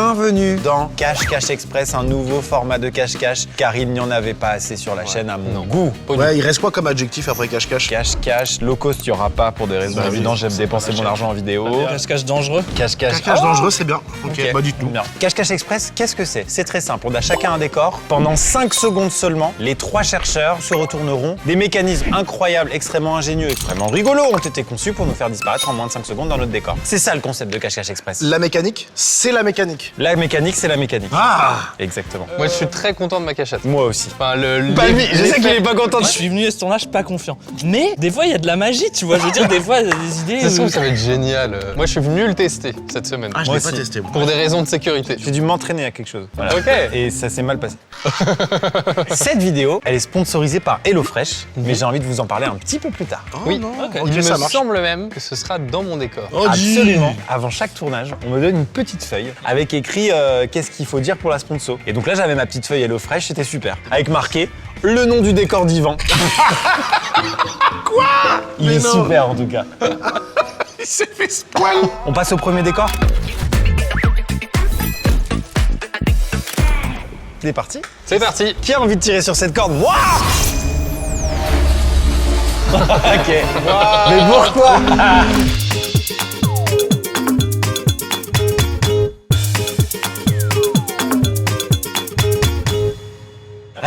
Bienvenue dans Cache-Cache Express, un nouveau format de cache-cache, car il n'y en avait pas assez sur la chaîne à mon goût. Ouais, il reste quoi comme adjectif après cache-cache? Cache-cache, low cost, il n'y aura pas pour des raisons évidentes, j'aime dépenser mon argent en vidéo. Cache-cache dangereux. Cache-cache. Cache-cache dangereux, c'est bien. Ok, bah dites-nous. Non. Cache-Cache Express, qu'est-ce que c'est? C'est très simple, on a chacun un décor. Pendant 5 secondes seulement, les 3 chercheurs se retourneront. Des mécanismes incroyables, extrêmement ingénieux, extrêmement rigolos ont été conçus pour nous faire disparaître en moins de 5 secondes dans notre décor. C'est ça le concept de Cache-Cache Express. La mécanique, c'est la mécanique. La mécanique, c'est la mécanique. Ah! Exactement. Moi, je suis très content de ma cachette. Moi aussi. Enfin, Pas lui, je sais qu'il est pas content. Je suis venu à ce tournage pas confiant. Mais des fois, il y a de la magie, tu vois. Je veux dire, des fois, il y a des idées. Ça se trouve, ça va être génial. Moi, je suis venu le tester cette semaine. Ah, je Moi l'ai pas aussi. testé. Moi. Pour des raisons de sécurité. J'ai dû m'entraîner à quelque chose. Voilà. Ok. Et ça s'est mal passé. Cette vidéo, elle est sponsorisée par HelloFresh, mais j'ai envie de vous en parler un petit peu plus tard. Oh, Oui. non. Ok. Ok, Il ça me marche. semble même que ce sera dans mon décor. Oh, dis. Absolument. Avant chaque tournage, on me donne une petite feuille avec écrit qu'est-ce qu'il faut dire pour la sponsor. Et donc là, j'avais ma petite feuille HelloFresh, c'était super. Avec marqué le nom du décor d'Yvan. Quoi? Il Mais est non. super en tout cas. Il s'est fait spoil. On passe au premier décor. C'est parti. C'est parti. Qui a envie de tirer sur cette corde? Moi. Ok. Mais pourquoi?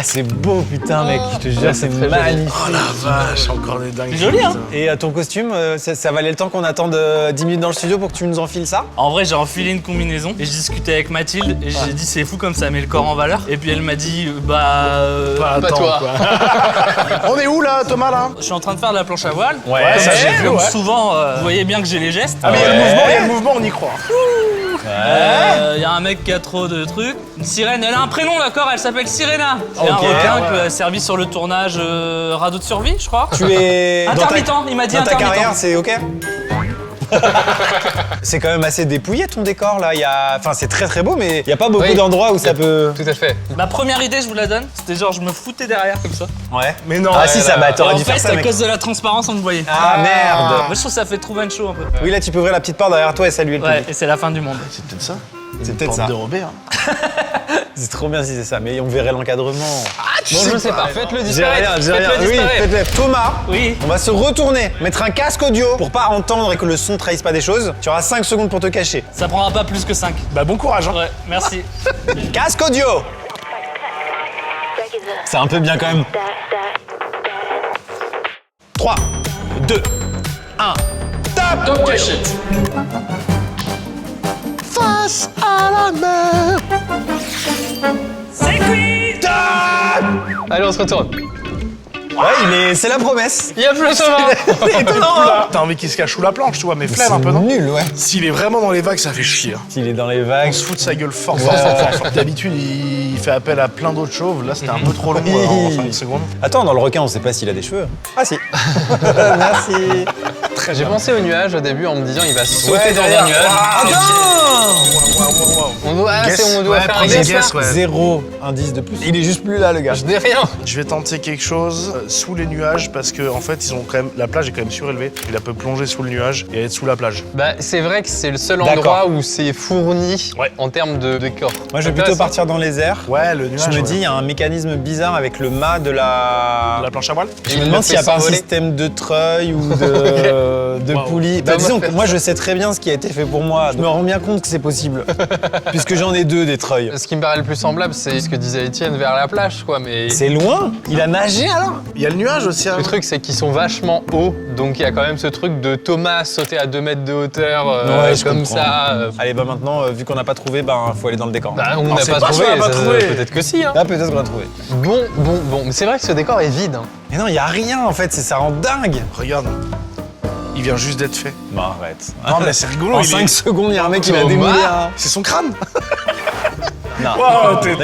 Ah, c'est beau, putain, mec, je te jure, c'est très joli. magnifique. Oh la vache, encore des dingues. C'est joli, hein? Et ton costume, ça valait le temps qu'on attende 10 minutes dans le studio pour que tu nous enfiles ça? En vrai, j'ai enfilé une combinaison et je discutais avec Mathilde et j'ai dit c'est fou comme ça met le corps en valeur. Et puis elle m'a dit Pas toi. On est où là, Thomas là? je suis en train de faire de la planche à voile. Ouais, ça, j'ai vu, Comme ouais. souvent, vous voyez bien que j'ai les gestes. Ah mais il y a le mouvement, il y a le mouvement, on y croit. Il y a un mec qui a trop de trucs. Une sirène, elle a un prénom, d'accord? Elle s'appelle Sirena. C'est un Ok, requin ouais. qui a servi sur le tournage Radeau de survie, je crois. Tu es. Intermittent, il m'a dit Dans ta intermittent. carrière, c'est ok? C'est quand même assez dépouillé ton décor là. Enfin, c'est très très beau, mais il n'y a pas beaucoup Oui. d'endroits où ça peut. Tout à fait. Ma première idée, je vous la donne, c'était genre je me foutais derrière comme ça. Ouais. Mais non. Ah si, ça, bah Et t'aurais en dû faire fait, ça, à mec. cause de la transparence, on me voyait. Ah merde. Moi, je trouve que ça fait Truman Show un peu. Oui, là, tu peux ouvrir la petite porte derrière toi et saluer le Ouais, public. et c'est la fin du monde. C'est peut-être ça. C'est peut-être ça. dérobé, hein. C'est trop bien si c'est ça, mais on verrait l'encadrement. Bon, je ne sais pas. Faites-le J'ai disparaître. rien, j'ai rien. Faites-le Oui, disparaître. faites-le. Thomas, Oui. on va se retourner, mettre un casque audio pour pas entendre et que le son ne trahisse pas des choses. Tu auras 5 secondes pour te cacher. Ça prendra pas plus que 5. Bah bon courage, hein. Ouais, merci. Casque audio. C'est un peu bien quand même. 3, 2, 1, top. Face à la mer. C'est cuit. Top. Allez, on se retourne. Ouais, c'est la promesse. Il y a plus le sauveur. C'est étonnant, hein. T'as envie qu'il se cache sous la planche, tu vois, mais flemme un peu, C'est non? nul, ouais. S'il est vraiment dans les vagues, ça fait chier. Hein. S'il est dans les vagues. On se fout de sa gueule fort, fort, fort, fort, fort. D'habitude, il fait appel à plein d'autres chauves. Là, c'était un peu trop long en 5 secondes. Attends, dans le requin, on sait pas s'il a des cheveux. Ah si. Merci. J'ai pensé au nuage au début en me disant il va sauter Ouais, dans derrière. un nuage. On doit, Guess. on doit Ouais, faire un prenez guess, guess, là. ouais. 0 indice de plus. Il est juste plus là, le gars. Je dis rien. Je vais tenter quelque chose sous les nuages parce que en fait, ils ont quand même la plage est quand même surélevée. Il peut plonger sous le nuage et être sous la plage. Bah, c'est vrai que c'est le seul D'accord. endroit où c'est fourni Ouais. en termes de décor. Moi, je vais plutôt partir dans les airs. Ouais, le nuage. Je me ouais. dis, il y a un mécanisme bizarre avec le mât de la. La planche à voile. Je Il me le demande fait s'il n'y a pas un s'envoler. système de treuil ou de Wow. poulie. Bah, Bah, disons moi, que moi, je sais très bien ce qui a été fait pour moi. Je me rends bien compte que c'est possible. Puisque j'en ai 2 des treuils. Ce qui me paraît le plus semblable, c'est ce que disait Étienne vers la plage, quoi. Mais C'est loin. Il a nagé alors. Il y a le nuage aussi. Hein. le truc, c'est qu'ils sont vachement hauts, donc il y a quand même ce truc de Thomas sauter à 2 mètres de hauteur, Ouais, je comme comprends. ça. Allez, bah maintenant, vu qu'on n'a pas trouvé, bah faut aller dans le décor. Bah, on Alors, n'a c'est pas pas trouvé, sûr, on n'a pas ça- trouvé. peut-être que si. Hein. Là, peut-être qu'on a trouvé. Bon. Mais c'est vrai que ce décor est vide. Hein. Mais non, il y a rien en fait. Ça rend dingue. Regarde. Il vient juste d'être fait. Non, arrête. Non, mais c'est rigolo. En il 5 est- secondes, il y a un mec qui va Thomas. démolir un. C'est son crâne. Non, Wow, non, t'es-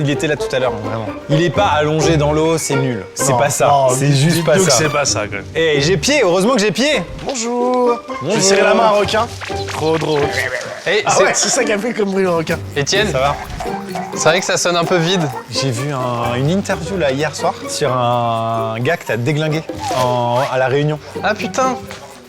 il était là tout à l'heure, vraiment. Il est pas allongé dans l'eau, c'est nul. C'est Non, pas ça. non, C'est juste pas dites-nous que ça. C'est pas ça, quand même. Et j'ai pied, heureusement que j'ai pied. Bonjour. Je vais Bonjour. serrer la main à un requin. Trop drôle. Et Ah ouais, c'est ça qui a fait comme bruit le requin. Étienne, Ça va? c'est vrai que ça sonne un peu vide. J'ai vu une interview là hier soir sur un gars que t'as déglingué à la Réunion. Ah putain,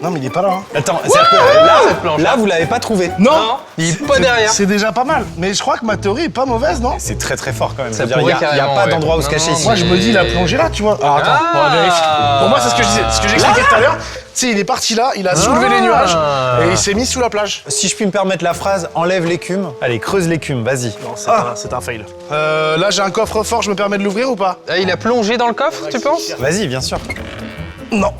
Non, mais il est pas là. Hein. Attends, c'est-à-dire que là, vous l'avez pas trouvé. Non, Il est pas derrière. C'est déjà pas mal. Mais je crois que ma théorie est pas mauvaise, non? C'est très très fort quand même. Ça Je veux dire, pourrait y a carrément, pas ouais. d'endroit où se Non, cacher non, ici. Moi, je me dis, il a plongé là, tu vois. Alors, attends, on va vérifier. Pour moi, c'est ce que je disais. Ce que j'expliquais tout à l'heure, tu sais, il est parti là, il a soulevé les nuages et il s'est mis sous la plage. Si je puis me permettre la phrase, enlève l'écume. Allez, creuse l'écume, vas-y. Non, c'est un fail. Là, j'ai un coffre-fort, je me permets de l'ouvrir ou pas? Ah, il a plongé dans le coffre, tu penses? Vas-y, bien sûr. Non.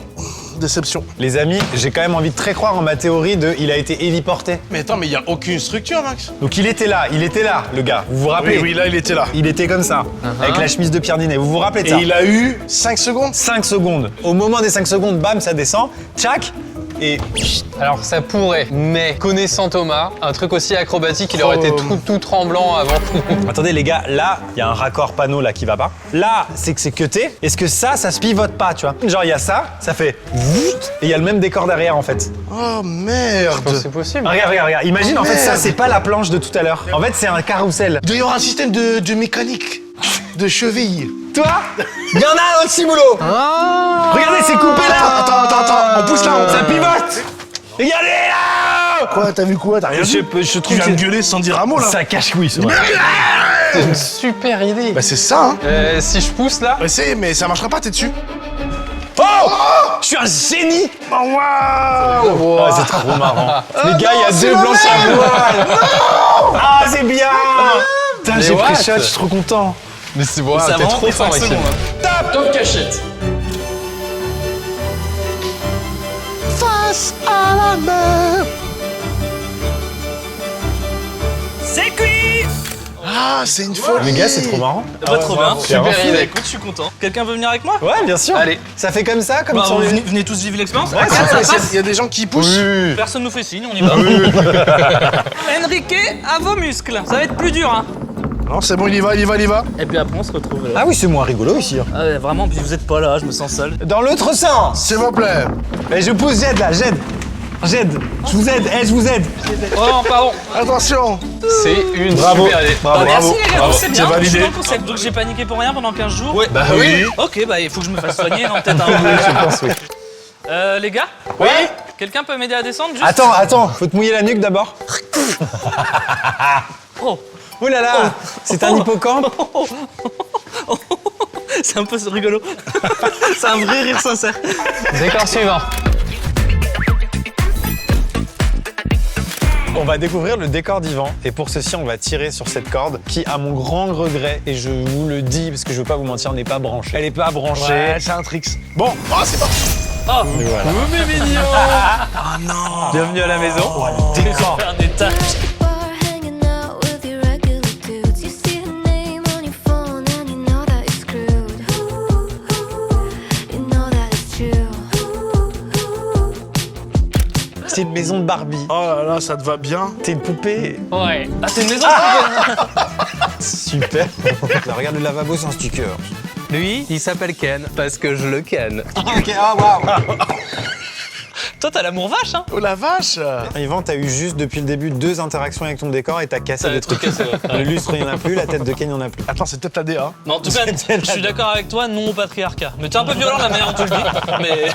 Déception. Les amis, j'ai quand même envie de très croire en ma théorie de il a été héliporté. Mais attends, mais il y a aucune structure, Max. Donc il était là, le gars. Vous vous rappelez? Oui, là, il était là. Il était comme ça, avec la chemise de Pierre Ninet. Vous vous rappelez de ça? Et il a eu 5 secondes. 5 secondes. Au moment des 5 secondes, bam, ça descend. Tchac. Et Alors ça pourrait, mais connaissant Thomas, un truc aussi acrobatique, il aurait été tout tremblant avant. attendez les gars, là, il y a un raccord panneau là qui va pas. Là, c'est que c'est cuté. Est-ce que ça se pivote pas, tu vois? Genre il y a ça fait et il y a le même décor derrière en fait. Oh merde. C'est possible. Regarde. Imagine en fait ça, Merde. c'est pas la planche de tout à l'heure. En fait, c'est un carrousel. Il doit y avoir un système de mécanique, de cheville. Toi, il y en a un petit boulot. Regardez, c'est coupé là. Attends, on pousse là. Ça pivote. Regardez là. Quoi, t'as vu quoi? T'as rien vu? Je Tu trouve viens que de gueuler sans dire un mot là. ça cache oui, c'est vrai. C'est une super idée. Bah c'est ça, hein. Si je pousse là, Mais ça marchera pas, t'es dessus. Oh, je suis un génie. Oh, waouh. Oh, c'est trop marrant. Les gars, il y a deux blancs à voile. Ah, c'est bien. Putain, j'ai what? pris shot, je suis trop content. mais c'est bon, Ça t'es va trop en fort 5 ici. secondes. Top, top cachette. Face à la mer. C'est cuit. Ah, c'est une folie. Les gars, c'est trop marrant. Pas trop bien. Super idée. Écoute, je suis content. Quelqu'un veut venir avec moi? Ouais, bien sûr. Allez. Ça fait comme ça, comme Bah, sur les... venez tous vivre l'expérience. Ouais, Regarde, c'est ça passe. Il y a des gens qui poussent. Personne nous fait signe, on y va. Enrique, à vos muscles. Ça va être plus dur, hein. Non, c'est bon, il y va. Et puis après, on se retrouve. Ah oui, c'est moins rigolo ici. hein. Ah ouais, vraiment, puis vous êtes pas là, je me sens seul. Dans l'autre sens. S'il vous plaît. Et je pousse, j'aide là, j'aide. J'aide. Je vous aide, je vous aide. Oh, pardon. Attention. C'est une Bravo. super idée. Bah, merci les gars, c'est bien. C'est validé. Je suis dans le concept. Donc j'ai paniqué pour rien pendant 15 jours. Ouais. Bah oui. Ok, bah il faut que je me fasse soigner, non, peut-être un Je pense, oui. Les gars? Oui. Quelqu'un peut m'aider à descendre juste? Attends, faut te mouiller la nuque d'abord. Oh. Oh là là, c'est un hippocampe. C'est un peu rigolo. C'est un vrai rire sincère. Décor suivant. On va découvrir le décor d'Yvan et pour ceci on va tirer sur cette corde qui à mon grand regret et je vous le dis parce que je veux pas vous mentir n'est pas branchée. Elle est pas branchée. Ouais, c'est un tricks. Bon, c'est parti. Oh, Et voilà. mais mignon. Ah non. Bienvenue à la maison. Décor. Faire des tâches. Bar hanging out with your regular dudes. You see her name on your phone and you know that you're screwed. You know that it's true. C'est une maison de Barbie. Oh là là, ça te va bien. T'es une poupée. Ouais. Ah, c'est une maison. Super. Là, regarde le lavabo sans sticker. Lui, il s'appelle Ken parce que je le ken. Ok, ah waouh. Toi, t'as l'amour vache, hein? Oh la vache. Yvan, t'as eu juste depuis le début 2 interactions avec ton décor et t'as cassé des trucs. cassé, ouais. Le lustre, il n'y en a plus, la tête de Ken, il n'y en a plus. Attends, c'est peut-être la DA. Mais en tout cas, je suis d'accord avec toi, non au patriarcat. Mais t'es un peu violent la manière dont tu le dis. Mais.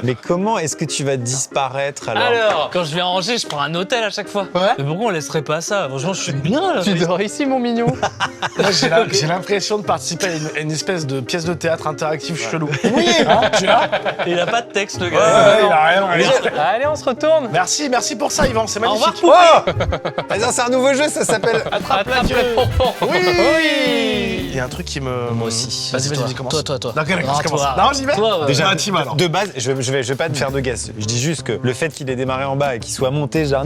Mais comment est-ce que tu vas disparaître alors? Alors, quand je viens à Angers, je prends un hôtel à chaque fois. Ouais. Mais pourquoi on laisserait pas ça? Franchement, je suis bien là. Tu dors ici, mon mignon. Moi, j'ai l'impression de participer à une espèce de pièce de théâtre interactive chelou. Oui. Tu l'as? Il a pas de texte, le gars. Il a rien. Allez, on se retourne. Merci pour ça, Yvan, c'est Au revoir, magnifique. poupée. Vas-y, c'est un nouveau jeu, ça s'appelle... Attrape la queue. Oui. Il y a un truc qui me. Moi aussi. Vas-y, commence. Toi. Non, Non, commence. toi. Non, j'y vais. Toi, ouais. Déjà, team alors. de base, je vais pas te faire de guess. Je dis juste que le fait qu'il ait démarré en bas et qu'il soit monté genre...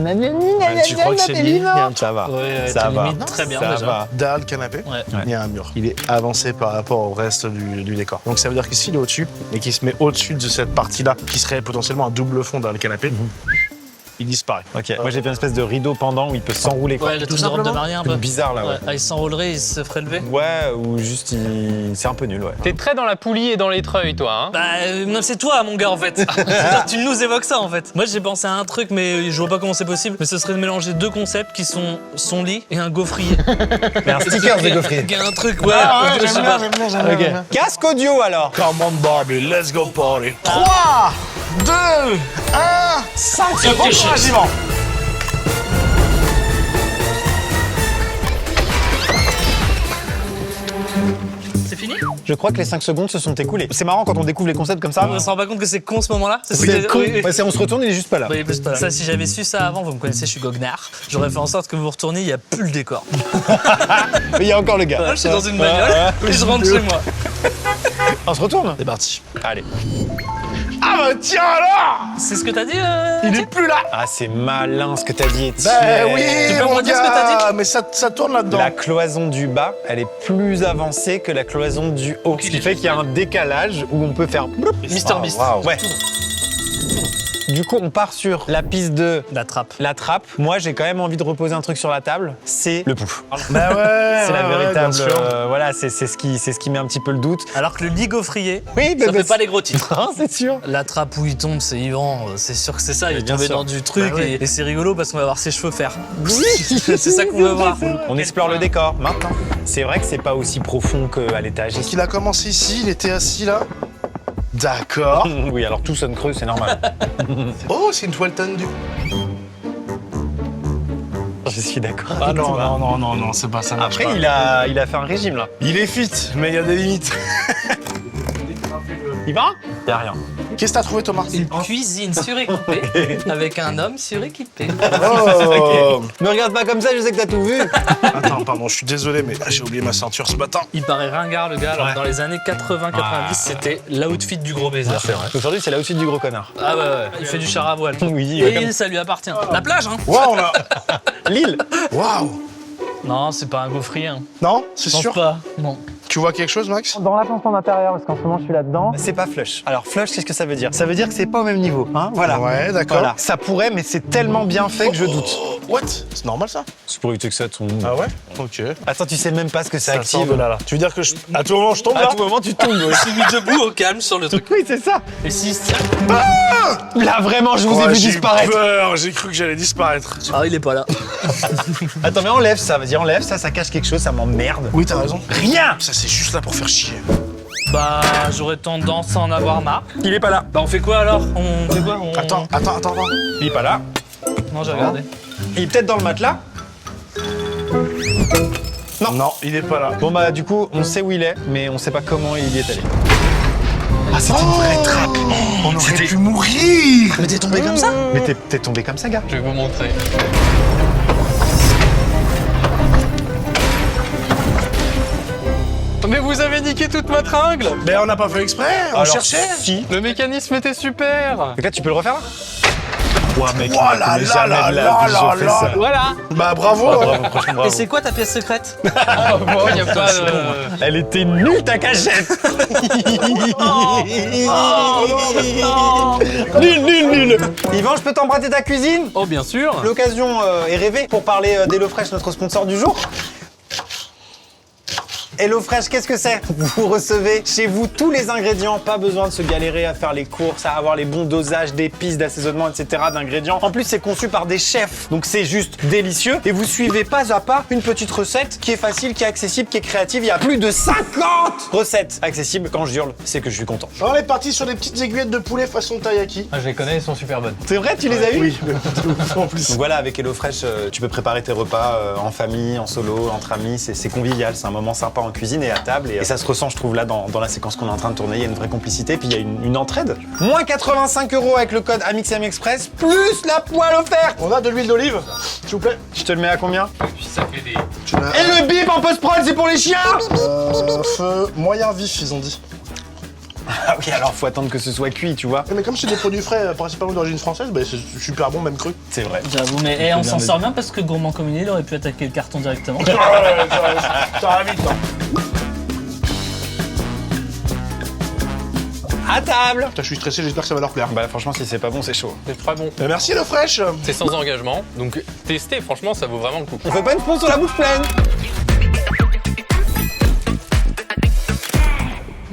Tu crois que c'est lié? Il y a un truc. Ça va, Ouais, ça t'es va, limite très bien, ça déjà. va. Derrière le canapé, Ouais. il y a un mur. Il est avancé par rapport au reste du décor. Donc ça veut dire que s'il est au-dessus et qu'il se met au-dessus de cette partie-là, qui serait potentiellement un double fond derrière le canapé, il disparaît. Ok, moi j'ai fait une espèce de rideau pendant où il peut s'enrouler quoi. Ouais, le truc de robe de mariée un peu. Bizarre là, ouais. Ah, il s'enrôlerait, il se ferait lever. Ouais, ou juste c'est un peu nul, ouais. T'es très dans la poulie et dans les treuils, toi, hein. Bah, non, c'est toi, mon gars, en fait. C'est-à-dire, tu nous évoques ça, en fait. Moi, j'ai pensé à un truc, mais je vois pas comment c'est possible. Mais ce serait de mélanger deux concepts qui sont son lit et un gaufrier. Mais un sticker de gaufrier. Il y a un truc, ouais. je sais pas. Casque audio alors. Come on Barbie, let's go party. 3, 2, 1, 5 secondes quelque pour un chose. giment. C'est fini? Je crois que les 5 secondes se sont écoulées. C'est marrant quand on découvre les concepts comme ça. On se rend pas compte que c'est con ce moment-là? C'est con. Ouais, on se retourne, il est juste pas là. Oui, parce que ça, si j'avais su ça avant, vous me connaissez, je suis goguenard. J'aurais fait en sorte que vous retourniez, il n'y a plus le décor. Mais il y a encore le gars. Là, je suis dans une bagnole et je rentre chez moi. On se retourne. C'est parti. Allez. Ah bah tiens alors. C'est ce que t'as dit Il est plus là. Ah, c'est malin ce que t'as dit, Étienne. Ben oui, Tu peux me mon redire ce que t'as gars. Mais ça tourne là-dedans. La cloison du bas, elle est plus avancée que la cloison du haut. Ce qui fait qu'il y a un décalage où on peut faire... Mister Beast. Ouais. Du coup, on part sur la piste de La trappe. la trappe. Moi, j'ai quand même envie de reposer un truc sur la table. C'est le pouf. Bah ouais. C'est la véritable... bien sûr. voilà, c'est ce qui met un petit peu le doute. Alors que le lit gaufrier, Oui, ça fait pas les gros titres. Ah, c'est sûr. La trappe où il tombe, c'est Yvan, c'est sûr que c'est ça, il est bien tombé sûr. dans du truc Bah oui. et c'est rigolo parce qu'on va voir ses cheveux faire. C'est ça qu'on veut voir. On explore le décor maintenant. C'est vrai que c'est pas aussi profond qu'à l'étage. Donc il a commencé ici, il était assis là. D'accord. Oui, alors tout sonne creux, c'est normal. Oh, c'est une toile tendue. Je suis d'accord. Ah avec non, toi. non, c'est pas ça. marche Après, pas. il a fait un régime là. Il est fit, mais il y a des limites. Il va? Y a rien. Qu'est-ce que t'as trouvé, Thomas? Une cuisine suréquipée avec un homme suréquipé. Oh. Me regarde pas comme ça, je sais que t'as tout vu. Attends, pardon, je suis désolé, mais j'ai oublié ma ceinture ce matin. Il paraît ringard le gars, alors que dans les années 80-90, c'était l'outfit du gros baiser. C'est vrai. Aujourd'hui, c'est là aussi du gros connard. Ah ouais, il fait du char à voile. Oui, Et ça lui appartient. La plage, hein? Waouh, là. Lille. Waouh. Non, c'est pas un gaufrier, hein. Non, c'est Je pense sûr. pas. Non. Tu vois quelque chose, Max? Dans l'ascenseur d'intérieur, parce qu'en ce moment je suis là-dedans. C'est pas flush. Alors flush, qu'est-ce que ça veut dire? Ça veut dire que c'est pas au même niveau, hein? Voilà. Ouais, d'accord. Voilà. Ça pourrait, mais c'est tellement bien fait que je doute. What? C'est normal ça? C'est pour éviter que ça tombe. Ah ouais? Ok. Attends, tu sais même pas ce que ça Ça active. sort de là. Tu veux dire que à tout moment je tombe À là? tout moment, tu tombes. Je suis mis debout au calme sur le truc. Oui, c'est ça. Et si il se tient. Là, vraiment, je vous ai Ouais, vu j'ai eu disparaître. peur, j'ai cru que j'allais disparaître. Ah, il est pas là. Attends, mais enlève ça. Vas-y, enlève ça. Ça cache quelque chose. Ça m'emmerde. Oui, t'as raison. Rien. Ça, c'est juste là pour faire chier. Bah, j'aurais tendance à en avoir marre. Il est pas là. Bah, on fait quoi alors? On fait quoi? Attends. Il est pas là. Non, j'ai regardé. Il est peut-être dans le matelas. Non, il est pas là. Bon bah du coup, on sait où il est, mais on sait pas comment il y est allé. Ah, c'est une vraie trappe. On aurait pu mourir. Mais t'es tombé comme ça? Mais t'es tombé comme ça, gars. Je vais vous montrer. Mais vous avez niqué toute ma tringle. Mais on n'a pas fait exprès, on Alors, cherchait. Si. Le mécanisme était super. Donc là, tu peux le refaire là? Ouah, mec, Oh là il m'a là là jamais de la là vie, là je fais là. ça. Voilà. Bah bravo. Bravo, franchement, Et bravo. c'est quoi ta pièce secrète? Bon, y a pas de... Elle était nulle ta cachette. Nul. Yvan, je peux t'emprunter ta cuisine? Oh, bien sûr. L'occasion est rêvée pour parler d'HelloFresh, notre sponsor du jour. HelloFresh, qu'est-ce que c'est? Vous recevez chez vous tous les ingrédients, pas besoin de se galérer à faire les courses, à avoir les bons dosages d'épices, d'assaisonnement, etc. d'ingrédients. En plus, c'est conçu par des chefs, donc c'est juste délicieux. Et vous suivez pas à pas une petite recette qui est facile, qui est accessible, qui est créative. Il y a plus de 50 recettes accessibles. Quand je hurle, c'est que je suis content. On est parti sur des petites aiguillettes de poulet façon taiyaki. Ah, je les connais, elles sont super bonnes. C'est vrai, tu les as eues? Oui, en plus. Donc voilà, avec HelloFresh, tu peux préparer tes repas en famille, en solo, entre amis. C'est convivial, c'est un moment sympa en cuisine et à table. Et ça se ressent, je trouve, là, dans la séquence qu'on est en train de tourner. Il y a une vraie complicité, puis il y a une entraide. Moins 85 € avec le code AMIXM Express, plus la poêle offerte. On a de l'huile d'olive, s'il vous plaît. Je te le mets à combien? Ça fait des... Tu mets Et le bip en post-prod, c'est pour les chiens. feu moyen vif, ils ont dit. Ah oui, alors faut attendre que ce soit cuit, tu vois. Mais comme c'est des produits frais, principalement d'origine française, bah, c'est super bon, même cru. C'est vrai. J'avoue, mais on bien s'en le sort bien parce que Gourmand Communé, il aurait pu attaquer le carton directement. Ça va vite, hein. À table. Putain, je suis stressé, j'espère que ça va leur plaire. Bah franchement, si c'est pas bon, c'est chaud. C'est très bon. Merci HelloFresh. C'est sans engagement, donc testez, franchement, ça vaut vraiment le coup. On fait pas une sponsor sur la bouche pleine.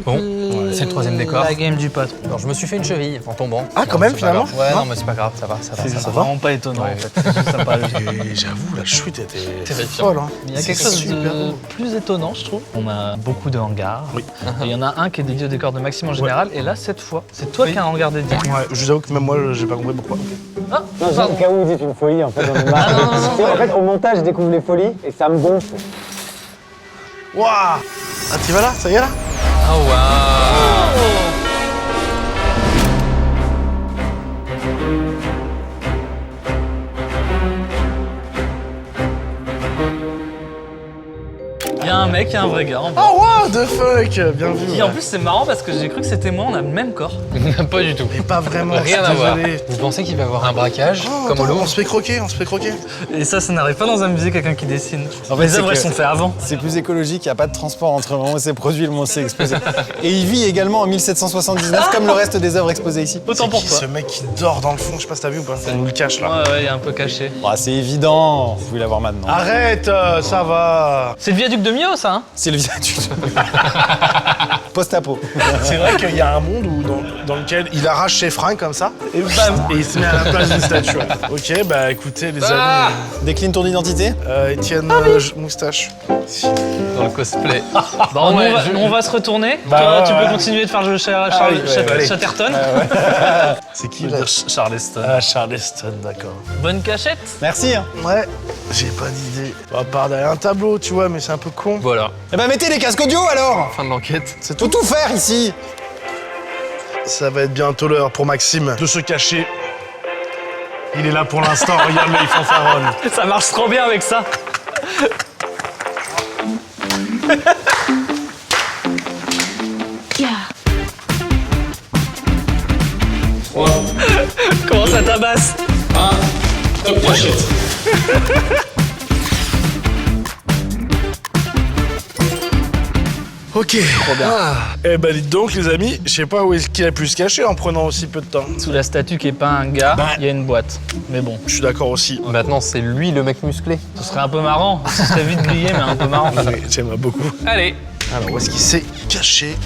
Bon, c'est le troisième décor. La game du patron. Alors je me suis fait une cheville en tombant. Ah, quand même, c'est pas grave. finalement Ouais, Non non, mais c'est pas grave, ça va. C'est vraiment pas étonnant Ouais. en fait. C'est juste sympa. Et j'avoue, la chute était Terrifiant. folle. Hein. Il y a C'est quelque chose super de beau. plus étonnant, je trouve. On a beaucoup de hangars. Oui. Et il y en a un qui est dédié au décor de Maxime en général. Et là, cette fois, c'est toi qui as un hangar dédié. Ouais, je vous avoue que même moi, j'ai pas compris pourquoi. Ah, Non, pardon. au cas où vous dites une folie, en fait, j'en ai marre. Ah, non, non, non, En fait, au montage, je découvre les folies et ça me gonfle. Waouh. Ah, t'y vas là? Ça y est là? Oh waouh. Il y a un mec, il y a un vrai gars. En bas. Oh, what the fuck. Bien vu. Et en plus, c'est marrant parce que j'ai cru que c'était moi, on a le même corps. Pas du tout. Mais pas vraiment, Rien je à suis voir. désolé. Vous pensez qu'il va y avoir un braquage Oh, comme au attends, on Louvre? se fait croquer, on se fait croquer. Et ça n'arrive pas dans un musée, quelqu'un qui dessine. En fait, Les c'est œuvres, que- elles sont faites avant. C'est plus écologique, il n'y a pas de transport entre le moment où c'est produit et le moment où c'est exposé. Et il vit également en 1779 comme le reste des œuvres exposées ici. Autant pour Qui, toi. ce mec qui dort dans le fond, je sais pas si t'as vu ou pas. On nous le cache là. Ouais, il est un peu caché. Ah, c'est évident, vous pouvez l'avoir maintenant. Arrête, ça va. C'est le viaduc de Millau, ça, hein? C'est le viaduc. Post-apo. C'est vrai qu'il y a un monde où, dans lequel il arrache ses fringues comme ça, et bam, et il se met à la place d'une statue. Ok, bah écoutez les Ah amis, Décline ton identité. Étienne Moustache. Dans le cosplay. Bon, Ouais, nous, on va se retourner. Bah, Toi, tu ouais, peux ouais. continuer de faire le oui, ouais, allez. Chatterton. C'est qui là? Charleston. Ah, Charleston, d'accord. Bonne cachette. Merci. Hein. Ouais, j'ai pas d'idée. À part derrière un tableau, tu vois, mais c'est un peu con. Voilà, Eh ben mettez les casques audio alors. fin de l'enquête. C'est tout faire ici. Ça va être bientôt l'heure pour Maxime de se cacher. Il est là pour l'instant, regarde-le, il fanfaronne. Ça marche trop bien avec ça. Comment ça tabasse? Ok. Eh ben dites donc les amis, je sais pas où est-ce qu'il a pu se cacher en prenant aussi peu de temps. Sous la statue qui est pas un gars, il y a une boîte. Mais bon, Je suis d'accord aussi. Maintenant, c'est lui le mec musclé. ce serait un peu marrant. Ce serait vite grillé, mais un peu marrant. Oui, j'aimerais beaucoup. Allez. Alors où est-ce qu'il s'est caché?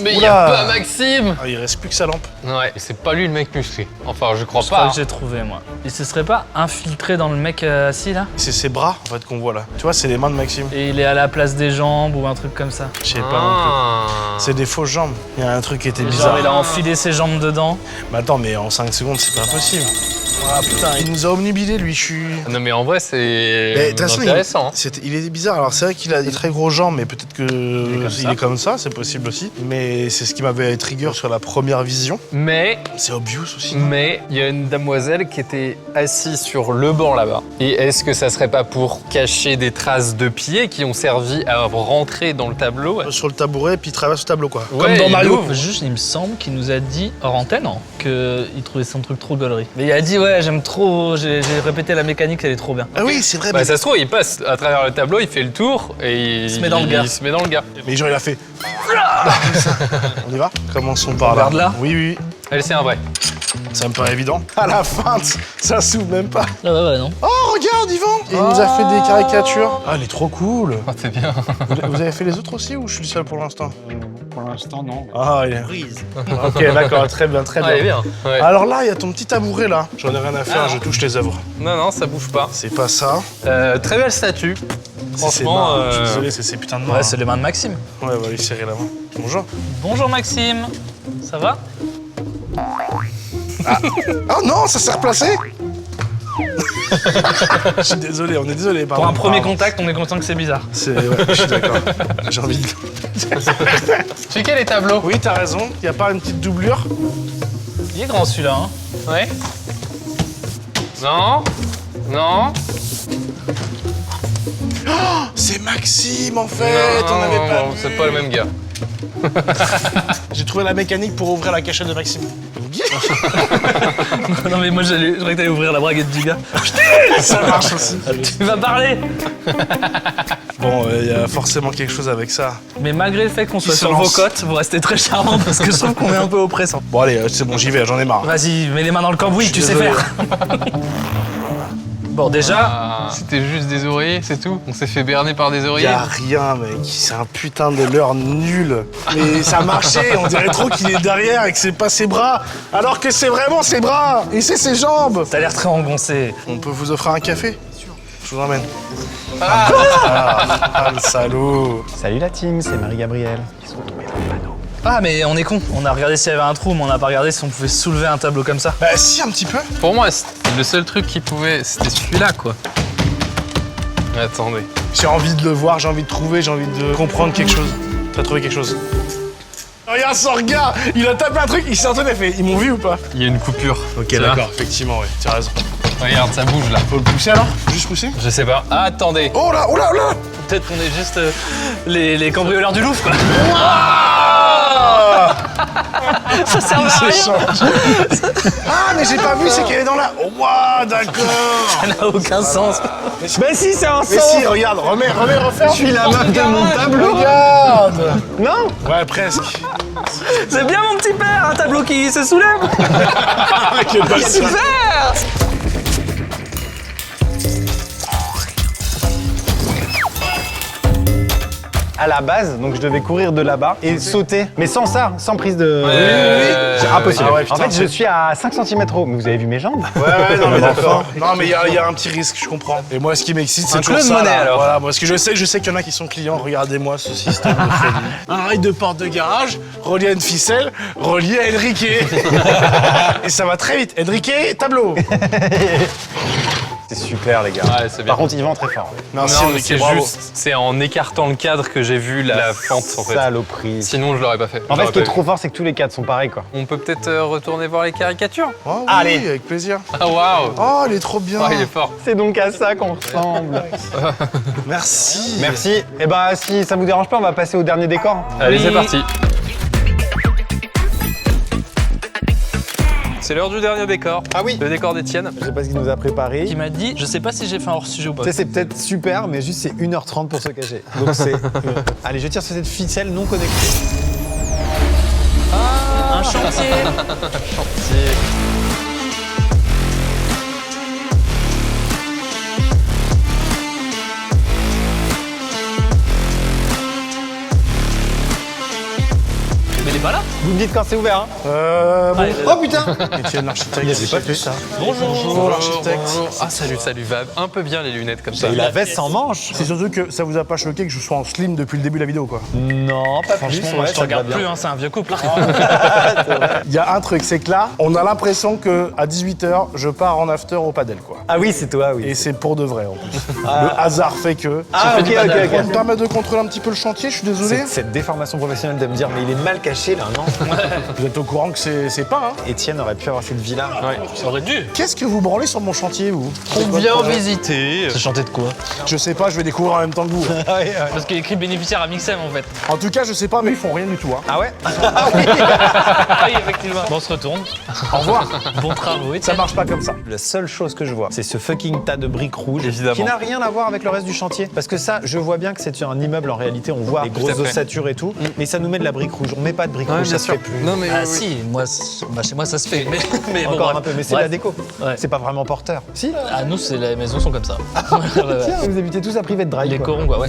Mais il y Oula. a pas Maxime. Ah, il reste plus que sa lampe. Ouais, c'est pas lui le mec musclé. Enfin, je crois Je crois pas. que j'ai trouvé, moi. Il se serait pas infiltré dans le mec assis, là? C'est ses bras en fait qu'on voit là. Tu vois, c'est les mains de Maxime. Et il est à la place des jambes ou un truc comme ça. Je sais pas non Ah. plus. C'est des fausses jambes. Il y a un truc qui était Genre, bizarre. il a enfilé ses jambes dedans. Mais attends, mais en 5 secondes, c'est pas possible. Ah putain, il nous a omnibilé lui, je suis. Non mais en vrai, Mais, c'est de toute façon, intéressant. il est bizarre. Alors c'est vrai qu'il a des très gros jambes, mais peut-être que il est comme ça, c'est possible aussi. Mais c'est ce qui m'avait trigger sur la première vision. Mais C'est obvious aussi. il y a une demoiselle qui était assise sur le banc là-bas. Et est-ce que ça serait pas pour cacher des traces de pieds qui ont servi à rentrer dans le tableau? Sur le tabouret, puis il traverse le tableau quoi. Ouais, Comme dans il Mario. ouvre. Juste, il me semble qu'il nous a dit hors antenne qu'il trouvait son truc trop gaulerie. Mais il a dit, ouais, j'aime trop, j'ai répété la mécanique, elle est trop bien. Ah oui, c'est vrai. Bah ça se trouve, il passe à travers le tableau, il fait le tour et il se met dans le gars. Il se met dans le gars. Mais genre il a fait. On y va? Commençons par là. Regarde là. Oui, oui. Allez, c'est un vrai. Ça me paraît évident. À la fin, ça s'ouvre même pas. Ah ouais, non. Oh, regarde, Yvan! Il nous a fait des caricatures. Ah, elle est trop cool. Oh, c'est bien. Vous avez fait les autres aussi ou je suis le seul pour l'instant? Pour l'instant, non. Ah, il est. Ok, d'accord, très bien, très Ah, elle est bien. bien. Ouais. Alors là, il y a ton petit tabouret là. J'en ai rien à faire, je touche les œuvres. Non, non, ça bouge pas. C'est pas ça. Très belle statue. C'est ses Franchement, mains. Je suis désolé, c'est ces putains de mains. Ouais, c'est les mains de Maxime. Ouais, on va lui serrer la main. Bonjour. Bonjour Maxime. Ça va? Oh non, ça s'est replacé. Je suis désolé, on est désolé. Pour pardon, un premier pardon. contact, on est content que c'est bizarre. C'est. Ouais, je suis d'accord. J'ai envie de. Checker les tableaux. Oui, t'as raison. Y a pas une petite doublure? Il est grand celui-là, hein. Ouais. Non. Non. C'est Maxime en fait. On avait pas. Non, c'est pas le même gars. J'ai trouvé la mécanique pour ouvrir la cachette de Maxime. Non mais moi je croyais que t'allais ouvrir la braguette du gars. Ça marche aussi. Tu vas parler. Bon, il y a forcément quelque chose avec ça. Mais malgré le fait qu'on soit se sur lance. vos côtes, vous restez très charmant parce que je trouve qu'on est un peu oppressant. Bon allez, c'est bon, j'y vais, j'en ai marre. Vas-y, mets les mains dans le cambouis, tu sais désolé. faire. Bon, déjà, C'était juste des oreillers, c'est tout. On s'est fait berner par des Y oreillers. a rien, mec. C'est un putain de leurre nul. Mais ça marchait. On dirait trop qu'il est derrière et que c'est pas ses bras. Alors que c'est vraiment ses bras. Et c'est ses jambes. t'as l'air très engoncé. On peut vous offrir un café? Je vous ramène. Ah, le salaud. Salut la team, c'est Marie-Gabrielle. Ah, mais on est con. On a regardé s'il y avait un trou, mais on n'a pas regardé si on pouvait soulever un tableau comme ça. Bah si, un petit peu. Pour moi, le seul truc qui pouvait, c'était celui-là, quoi. Attendez. J'ai envie de le voir, j'ai envie de trouver, j'ai envie de comprendre quelque chose. T'as trouvé quelque chose? Regarde son regard. Il a tapé un truc, il s'est entendu, il a fait. Ils m'ont vu ou pas? Il y a une coupure. Ok, Tu vois d'accord, effectivement, ouais, t'as raison. Regarde, ça bouge là. Faut le pousser alors? Juste pousser? Je sais pas. Ah, attendez. Oh là, oh là, oh là! Peut-être qu'on est juste les cambrioleurs du Louvre, quoi. Ça sert à rien. Ah, mais j'ai pas vu, c'est qu'elle est dans la. Oh, wow, d'accord! Ça n'a aucun sens. Bah si, c'est un Mais si, regarde, remets, refaire. Je suis la meuf de mon tableau. Regarde! Non. Ouais, presque. C'est bien mon petit père, un tableau qui se soulève. Super. À la base, donc je devais courir de là-bas et sauter, mais sans ça, sans prise de. C'est impossible. Ah ouais, En putain, fait, je c'est- suis à 5 cm haut. Mais vous avez vu mes jambes? Ouais, non, mais Enfin. d'accord. Non, mais il y a un petit risque, je comprends. Et moi, ce qui m'excite, c'est Un toujours Claude ça. Monet, là. alors. Voilà, moi, ce que je sais qu'il y en a qui sont clients. Regardez-moi ce système de folie. Un rail de porte de garage, relié à une ficelle, relié à Enrique. Et ça va très vite. Enrique, tableau. C'est super, les gars. Ouais, c'est bien. Par contre, il vend très fort. Merci, Non, mais Enrique, c'est bravo. juste, c'est en écartant le cadre que j'ai vu la fente en fait. Saloperie. Sinon, je l'aurais pas fait. En fait, Je ce qui est l'aurais trop fort, c'est que tous les cadres sont pareils, quoi. pas vu. On peut peut-être retourner voir les caricatures. Oh, oui, Allez. avec plaisir. Ah waouh. Oh, il est trop bien. Oh, il est fort. C'est donc à ça qu'on ressemble. Merci. Merci. Et bah, si ça vous dérange pas, on va passer au dernier décor. Allez, c'est parti. C'est l'heure du dernier décor. Ah oui. Le décor d'Étienne. Je sais pas ce qu'il nous a préparé. Qui m'a dit, je sais pas si j'ai fait un hors-sujet ou pas. Tu sais, c'est peut-être super, mais juste c'est 1h30 pour se cacher. Donc c'est. Allez, je tire sur cette ficelle non connectée. Un chantier. Mais il est pas là. Vous me dites quand c'est ouvert, hein? Bon. Allez, Oh putain! Étienne, l'architecte. Il pas fait ça. Bonjour. l'architecte. Bonjour. Ah salut, salut. Va un peu bien les lunettes comme ça. Et la veste sans manche? C'est surtout que ça vous a pas choqué que je sois en slim depuis le début de la vidéo, quoi. Non, pas Franchement, moi je te regarde plus, hein, c'est un vieux couple. Il y a un truc, c'est que là, on a l'impression que à 18h, je pars en after au padel, quoi. Ah oui, c'est toi, oui. Et c'est pour de vrai, en plus. Le hasard fait que. Ah, ok, ok, On ok. me permet de contrôler un petit peu le chantier, je suis désolé. Cette déformation professionnelle de me dire, mais il est mal caché là, non? Vous êtes au courant que c'est pas, hein. Étienne aurait pu avoir cette vie-là. Ça aurait dû. Qu'est-ce que vous branlez sur mon chantier, vous? Combien visiter C'est chanté de quoi? Je sais pas, je vais découvrir en même temps que vous. Parce qu'il y a écrit bénéficiaire à Mixem en fait. En tout cas, je sais pas, mais ils font rien du tout, hein. Ah ouais? Ah oui, effectivement. Bon, on se retourne. Au revoir. Bon travaux, Ça Étienne. marche pas comme ça. La seule chose que je vois, c'est ce fucking tas de briques rouges Évidemment. qui n'a rien à voir avec le reste du chantier. Parce que ça, je vois bien que c'est un immeuble en réalité, on voit les à grosses fait. ossatures et tout, mais ça nous met de la brique rouge. On met pas de brique rouge, ça se fait plus. Non mais Ah oui. si, moi, bah, chez moi ça se fait. Mais bon, Encore bref. un peu, mais c'est Bref. la déco. Ouais. C'est pas vraiment porteur. Si? Ah, nous, les maisons sont comme ça. Ouais, ouais, ouais. Tiens, vous habitez tous à Private Drive. Les quoi. corons, quoi, ouais.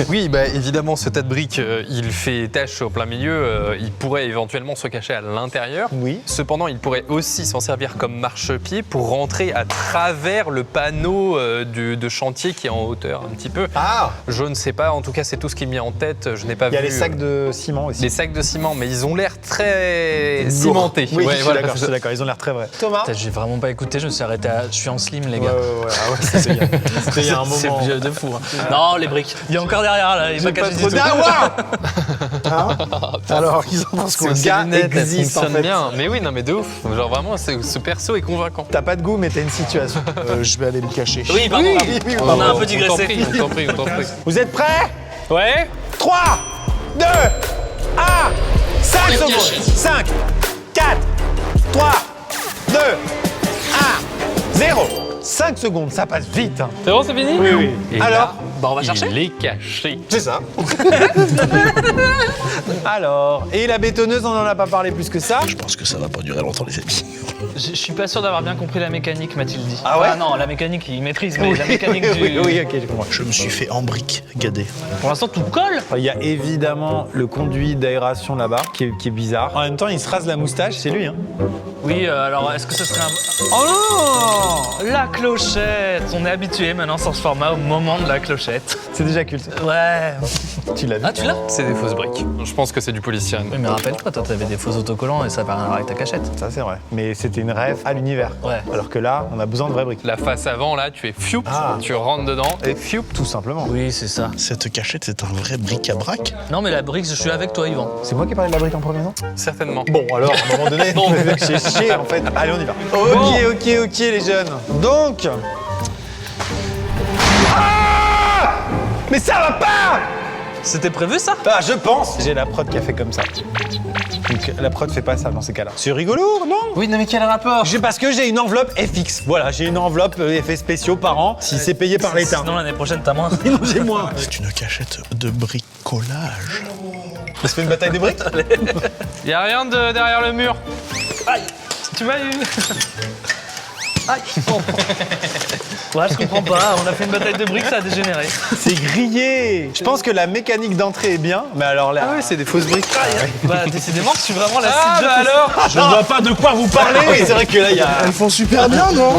Oui, bah évidemment, ce tas de briques, il fait tache au plein milieu. Il pourrait éventuellement se cacher à l'intérieur. Oui. Cependant, il pourrait aussi s'en servir comme marchepied pour rentrer à travers le panneau de chantier qui est en hauteur un petit peu. Ah! Je ne sais pas, en tout cas, c'est tout ce qui me vient en tête. Je n'ai pas Il y a vu. les sacs de ciment aussi. Les sacs de ciment, mais ils ont l'air très Lourds. cimentés. Oui, Ouais, je suis voilà, d'accord, c'est je suis ça. d'accord, ils ont l'air très vrais. Thomas? Putain, j'ai vraiment pas écouté, je me suis arrêté à. Je suis en slim, les Ouais, gars. ah ouais, c'était il y a un C'est moment. vieux de fou. Hein. Non, les briques. Il y a encore derrière, là. Il est pas caché du tout. Ah, Alors, ils en pensent quoi? Ce gars lunettes, elles existe en fonctionnent fait. bien. Mais oui, non, mais de ouf. Genre vraiment, ce perso est convaincant. T'as pas de goût, mais t'as une situation. Je vais aller me cacher. Oui, pardon. pardon. On a un peu digressé. On t'en prie, on t'en prie. Vous êtes prêts? Ouais. 3, 2, 1, 5 secondes. 5, 4, 3, 2, 1, 0. 5 secondes, ça passe vite. Hein. C'est bon, c'est fini? Oui. Et Alors là, Bah, on va chercher. il est caché. C'est ça. Alors, et la bétonneuse, on en a pas parlé plus que ça. Je pense que ça va pas durer longtemps, les amis. Je suis pas sûr d'avoir bien compris la mécanique, m'a-t-il dit. Ah ouais non, la mécanique, il maîtrise, mais la mécanique du... oui, ok, je comprends. Je me suis fait embrigader. Pour l'instant, tout colle. Il y a évidemment le conduit d'aération là-bas qui est bizarre. En même temps, il se rase la moustache, c'est lui. Hein. Oui, alors est-ce que ce serait un... Oh non, la clochette. On est habitué maintenant sur ce format au moment de la clochette. C'est déjà culte. Ouais. Tu l'as vu? Ah, tu l'as? C'est des fausses briques. Je pense que c'est du polystyrène. Oui, mais rappelle-toi, toi, t'avais des faux autocollants et ça n'a rien à voir avec ta cachette. Ça, c'est vrai. Mais c'était une rêve à l'univers. Ouais. Alors que là, on a besoin de vraies briques. La face avant, là, tu fais fioup, Ah. tu rentres dedans. Et fiou, tout simplement. Oui, c'est ça. Cette cachette, c'est un vrai bric-à-brac. Non, mais la brique, je suis avec toi, Yvan. C'est moi qui ai parlé de la brique en premier, non? Certainement. Bon, alors, à un moment donné, Bon. j'ai chier en fait. Allez, on y va. Ok, les jeunes. Donc. Ah! Mais ça va pas! C'était prévu, ça? Ah, je pense. J'ai la prod qui a fait comme ça. Donc, la prod fait pas ça dans ces cas-là. C'est rigolo, non? Oui, mais quel rapport? Parce que j'ai une enveloppe FX. Voilà, j'ai une enveloppe effets spéciaux par an. Si c'est payé par l'État. Sinon, l'année prochaine, t'as moins. Non, j'ai moins. C'est une cachette de bricolage. On se fait une bataille des briques? Y a rien de derrière le mur. Aïe! Tu m'as eu! Aïe! Bon. Ouais, je comprends pas. On a fait une bataille de briques, ça a dégénéré. C'est grillé. Je pense que la mécanique d'entrée est bien, mais alors là. Ah ouais, c'est des fausses briques. Bah, décidément, je suis vraiment la Ah cible bah de tes- alors Je ne vois pas de quoi vous parlez. Oui, c'est vrai que là, il y a. Elles font super bien, non?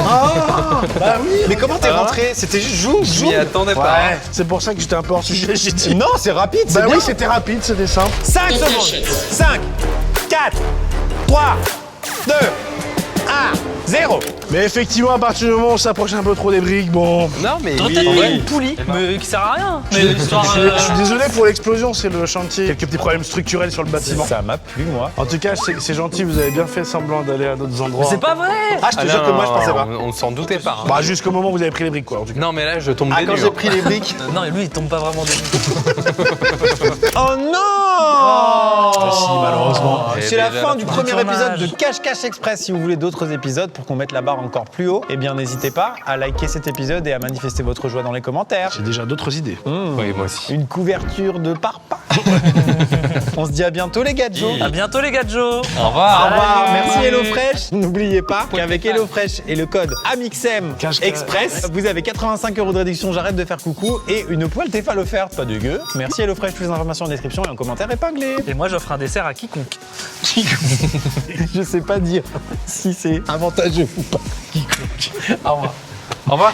Bah oui. Mais comment t'es rentré? C'était juste joue, Je joue. m'y attendais pas. Ouais, c'est pour ça que j'étais un peu hors sujet, j'ai dit. Non, c'est rapide, c'est Bah bien. oui, c'était rapide, c'était simple. 5 secondes. 5, 4, 3, 2, 1, 0. Mais effectivement, à partir du moment où on s'approche un peu trop des briques, bon. Non, mais T'aurais oui. peut-être En mis vrai, une poulie, mais qui sert à rien. Mais histoire. Je suis désolé pour l'explosion, c'est le chantier. Quelques petits problèmes structurels sur le bâtiment. Ça m'a plu, moi. En tout cas, c'est gentil, vous avez bien fait semblant d'aller à d'autres endroits. C'est pas vrai! Ah, je te Ah jure non, que moi, je pensais pas. On s'en doutait pas. hein. Bah, jusqu'au moment où vous avez pris les briques, quoi, en tout cas. Non, mais là, je tombe Ah, des quand nues, j'ai hein. pris les briques. Non, et lui, il tombe pas vraiment des Oh non! Si, malheureusement. Et C'est la déjà, fin du premier Dommage. épisode de Cache Cache Express. Si vous voulez d'autres épisodes pour qu'on mette la barre encore plus haut, eh bien n'hésitez pas à liker cet épisode et à manifester votre joie dans les commentaires. J'ai déjà d'autres idées. Oui, moi aussi. Une couverture de parpaing. On se dit à bientôt les gadgets. À bientôt, les gars de Joe! Au revoir. Au revoir, Salut. merci HelloFresh. N'oubliez pas qu'avec HelloFresh et le code AMIXEM Cache-cache. Express, vous avez 85 € de réduction, j'arrête de faire coucou, et une poêle Tefal offerte, pas dégueu. Merci HelloFresh, toutes les informations en description et en commentaire épinglé. Et moi, j'offre un dessert à quiconque. Je sais pas dire si c'est avantageux ou pas. Au revoir. Au revoir.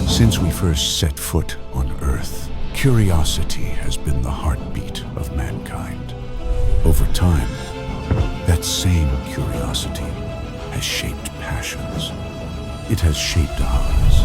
Since we first set foot on Earth, curiosity has been the heartbeat of mankind. Over time, that same curiosity has shaped passions. It has shaped ours.